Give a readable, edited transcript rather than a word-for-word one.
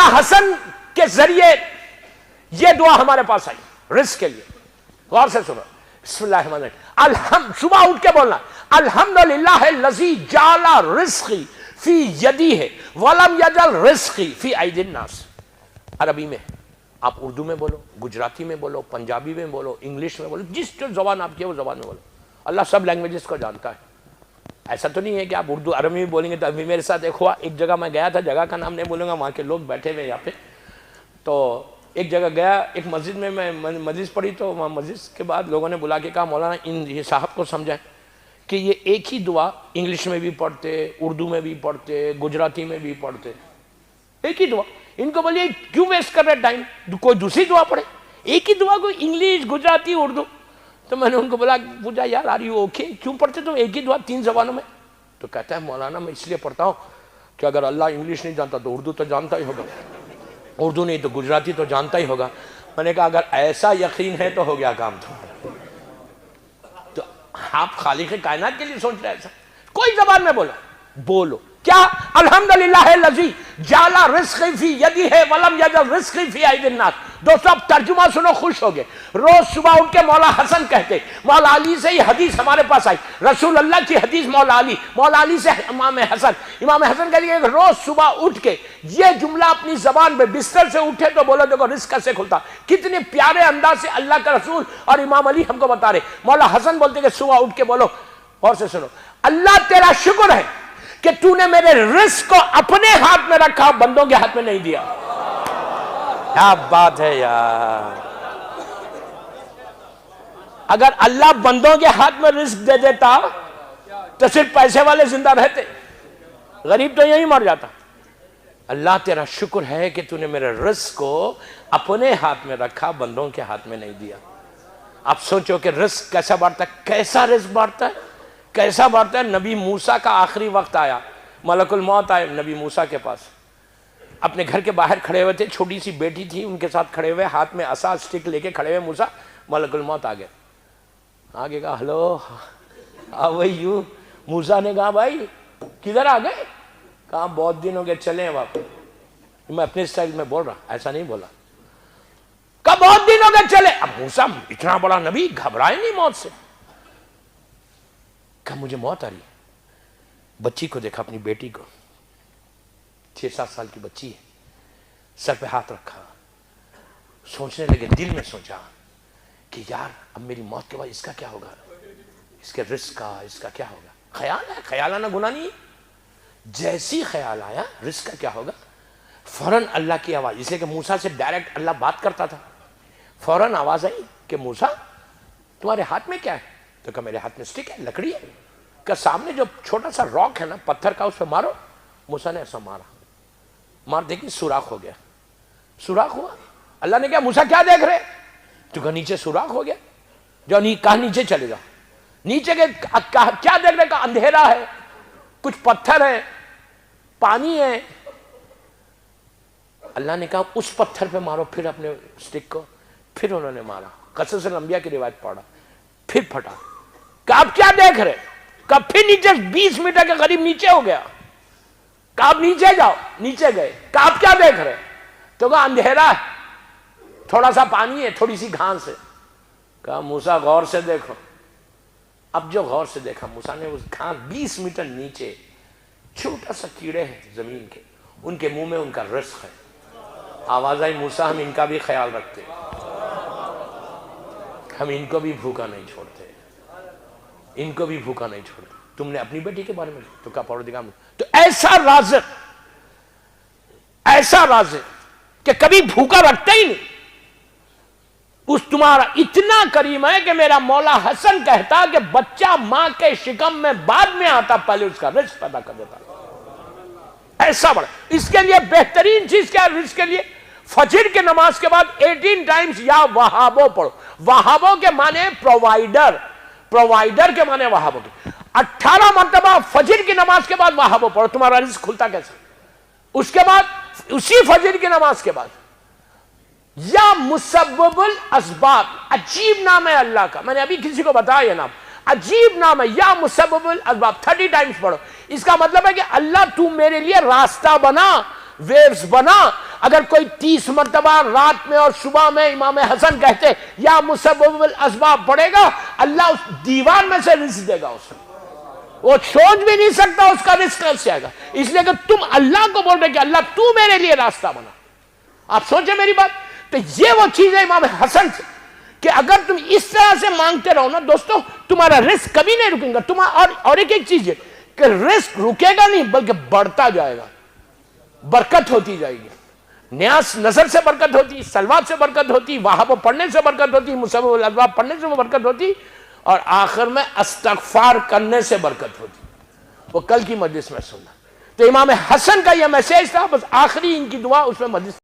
حسن کے ذریعے یہ دعا ہمارے پاس آئی رزق کے لیے. غور سے سنو. بسم اللہ الرحمن الرحیم. صبح اٹھ کے بولنا الحمدللہ الذی جعل رزقی فی یدی ہے ولم یجعل رزقی فی ایدی الناس. عربی میں آپ اردو میں بولو، گجراتی میں بولو، پنجابی میں بولو، انگلش میں بولو، جس جو زبان آپ کی ہے وہ زبان میں بولو. اللہ سب لینگویجز کو جانتا ہے. ایسا تو نہیں ہے کہ آپ اردو عربی میں بولیں گے. تو ابھی میرے ساتھ ایک ہوا، ایک جگہ میں گیا تھا، جگہ کا نام نہیں بولوں گا، وہاں کے لوگ بیٹھے ہوئے یہاں پہ. تو ایک جگہ گیا، ایک مسجد میں مجلس پڑھی، تو وہاں مجلس کے بعد لوگوں نے بلا کے کہا مولانا یہ صاحب کو سمجھائیں کہ یہ ایک ہی دعا انگلش میں بھی پڑھتے، اردو میں بھی پڑھتے، گجراتی میں بھی پڑھتے، ایک ہی دعا. ان کو بولیے کیوں ویسٹ کر رہے ٹائم، کوئی دوسری دعا پڑھے. ایک ہی دعا کو انگلش، گجراتی، اردو. تو میں نے ان کو پوچھا یار آر یو اوکے، کیوں پڑھتے تم ایک ہی دعا 3 زبانوں میں؟ تو کہتا ہے مولانا میں اس لیے پڑھتا ہوں کہ اگر اللہ انگلش نہیں جانتا تو اردو تو جانتا ہی ہوگا، اردو نہیں تو گجراتی تو جانتا ہی ہوگا. میں نے کہا اگر ایسا یقین ہے تو ہو گیا کام. تو آپ خالق کائنات کے لیے سوچ رہے ایسا. کوئی زبان میں بولو کیا الحمدللہ الذی جعل رزقی فی یدی ہے ولم یجعل رزقی فی ایدی الناس. دوستو اب ترجمہ سنو، خوش ہو گئے. روز صبح اٹھ کے مولا حسن کہتے، مولا علی سے یہ حدیث ہمارے پاس آئی، رسول اللہ کی حدیث مولا علی سے امام حسن کہتے ہیں روز صبح اٹھ کے یہ جملہ اپنی زبان پہ بستر سے اٹھے تو بولو دیکھو رزق کیسے کھلتا. کتنے پیارے انداز سے اللہ کا رسول اور امام علی ہم کو بتا رہے. مولا حسن بولتے کہ صبح اٹھ کے بولو. اور سے سنو، اللہ تیرا شکر ہے کہ تو نے میرے رزق کو اپنے ہاتھ میں رکھا، بندوں کے ہاتھ میں نہیں دیا. کیا بات ہے یار. اگر اللہ بندوں کے ہاتھ میں رزق دے دیتا تو صرف پیسے والے زندہ رہتے، غریب تو یہی مر جاتا. اللہ تیرا شکر ہے کہ تو نے میرے رزق کو اپنے ہاتھ میں رکھا، بندوں کے ہاتھ میں نہیں دیا. اب سوچو کہ رزق کیسا بانٹتا ہے، کیسا رزق بانٹتا ہے، کیسا بانٹتا ہے. نبی موسیٰ کا آخری وقت آیا، ملک الموت آئے نبی موسیٰ کے پاس. اپنے گھر کے باہر کھڑے ہوئے تھے، چھوٹی سی بیٹی تھی ان کے ساتھ کھڑے ہوئے، ہاتھ میں عصا اسٹک لے کے کھڑے ہوئے موسیٰ. ملک الموت آ گئے، آگے کہا ہلو ہاؤ آر یو. موسیٰ نے کہا بھائی کدھر آ گئے؟ کہا بہت دن ہو گئے، چلیں واپس. میں اپنے اسٹائل میں بول رہا، ایسا نہیں بولا. کہا بہت دن ہو گئے چلے. اب موسیٰ اتنا بڑا نبی گھبرائے نہیں موت سے. کہا مجھے موت آ رہی ہے. بچی کو دیکھا، اپنی بیٹی کو، 6-7 سال کی بچی ہے، سر پہ ہاتھ رکھا. سوچنے لگے، دل میں سوچا کہ یار اب میری موت کے بعد اس کا کیا ہوگا، اس کے رزق کا، اس کا کیا ہوگا. خیال ہے، خیال آنا گناہ نہیں ہے. جیسی خیال آیا رزق کا کیا ہوگا، فوراً اللہ کی آواز، اس لیے کہ موسیٰ سے ڈائریکٹ اللہ بات کرتا تھا. فوراً آواز آئی کہ موسیٰ تمہارے ہاتھ میں کیا ہے؟ تو کہا میرے ہاتھ میں سٹک ہے، لکڑی ہے. کہ سامنے جو چھوٹا سا راک ہے نا، پتھر کا، اس پہ مارو. موسیٰ نے ایسا مارا، مار دیکھی سوراخ ہو گیا. سوراخ ہوا. اللہ نے کہا موسیٰ کیا دیکھ رہے؟ تو کہا نیچے سوراخ ہو گیا. جو کہا نیچے چلے جاؤ. نیچے کے کیا دیکھ رہے؟ کہا اندھیرا ہے، کچھ پتھر ہے، پانی ہے. اللہ نے کہا اس پتھر پہ مارو پھر اپنے سٹک کو. پھر انہوں نے مارا. قصص الانبیاء کی روایت پڑھا، پھر پھٹا. کہا آپ کیا دیکھ رہے؟ کہا پھر نیچے 20 میٹر کے قریب نیچے ہو گیا. کہا آپ نیچے جاؤ. نیچے گئے. کہا آپ کیا دیکھ رہے؟ تو کہا اندھیرا ہے، تھوڑا سا پانی ہے، تھوڑی سی گھاس ہے. کہا موسیٰ غور سے دیکھو. اب جو غور سے دیکھا موسیٰ نے، اس گھاس 20 میٹر نیچے چھوٹا سا کیڑے ہیں زمین کے، ان کے منہ میں ان کا رزق ہے. آواز آئی موسیٰ ہم ان کا بھی خیال رکھتے، ہم ان کو بھی بھوکا نہیں چھوڑتے، ان کو بھی بھوکا نہیں چھوڑتے. تم نے اپنی بیٹی کے بارے میں تو کہا پروردگار. تو ایسا رازق کہ کبھی بھوکا رکھتا ہی نہیں. اس تمہارا اتنا کریم ہے کہ میرا مولا حسن کہتا کہ بچہ ماں کے شکم میں بعد میں آتا، پہلے اس کا رزق پیدا کر دیتا. ایسا بڑا. اس کے لیے بہترین چیز کیا ہے رزق کے لیے؟ فجر کے نماز کے بعد 18 ٹائمز یا وہابو پڑھو. وہابو کے معنی پرووائڈر، پرووائڈر کے معنی وہابو کے. 18 مرتبہ فجر کی نماز کے بعد وہابو پڑھو. تمہارا رزق کھلتا کیسے؟ اس کے بعد اسی فجر کی نماز کے بعد یا مسبب الاسباب، عجیب نام ہے اللہ کا. میں نے ابھی کسی کو بتایا یہ نام، عجیب نام ہے، یا مسبب الاسباب. 30 ٹائمز پڑھو. اس کا مطلب ہے کہ اللہ تو میرے لیے راستہ بنا، ویوز بنا. اگر کوئی 30 مرتبہ رات میں اور صبح میں امام حسن کہتے یا مسبب الاسباب پڑھے گا، اللہ اس دیوار میں سے رزق دے گا اسے، وہ سوچ بھی نہیں سکتا اس کا رزق کیسے آئے گا، اس لیے کہ تم اللہ کو بول رہے کہ اللہ تو میرے لیے راستہ بنا۔ آپ سوچیں میری بات، تو یہ وہ چیز ہے امام حسن سے کہ اگر تم اس طرح سے مانگتے رہو نا دوستو، تمہارا رزق کبھی نہیں رکیں گا۔ اور ایک چیز ہے کہ رزق رکے گا نہیں بلکہ بڑھتا جائے گا، برکت ہوتی جائے گی۔ نیاز نظر سے برکت ہوتی، سلوات سے برکت ہوتی، وہاب پڑھنے سے برکت ہوتی، مسبب الاسباب پڑھنے سے برکت ہوتی، اور آخر میں استغفار کرنے سے برکت ہوتی۔ وہ کل کی مجلس میں سننا۔ تو امام حسن کا یہ میسیج تھا، بس آخری ان کی دعا اس میں مجلس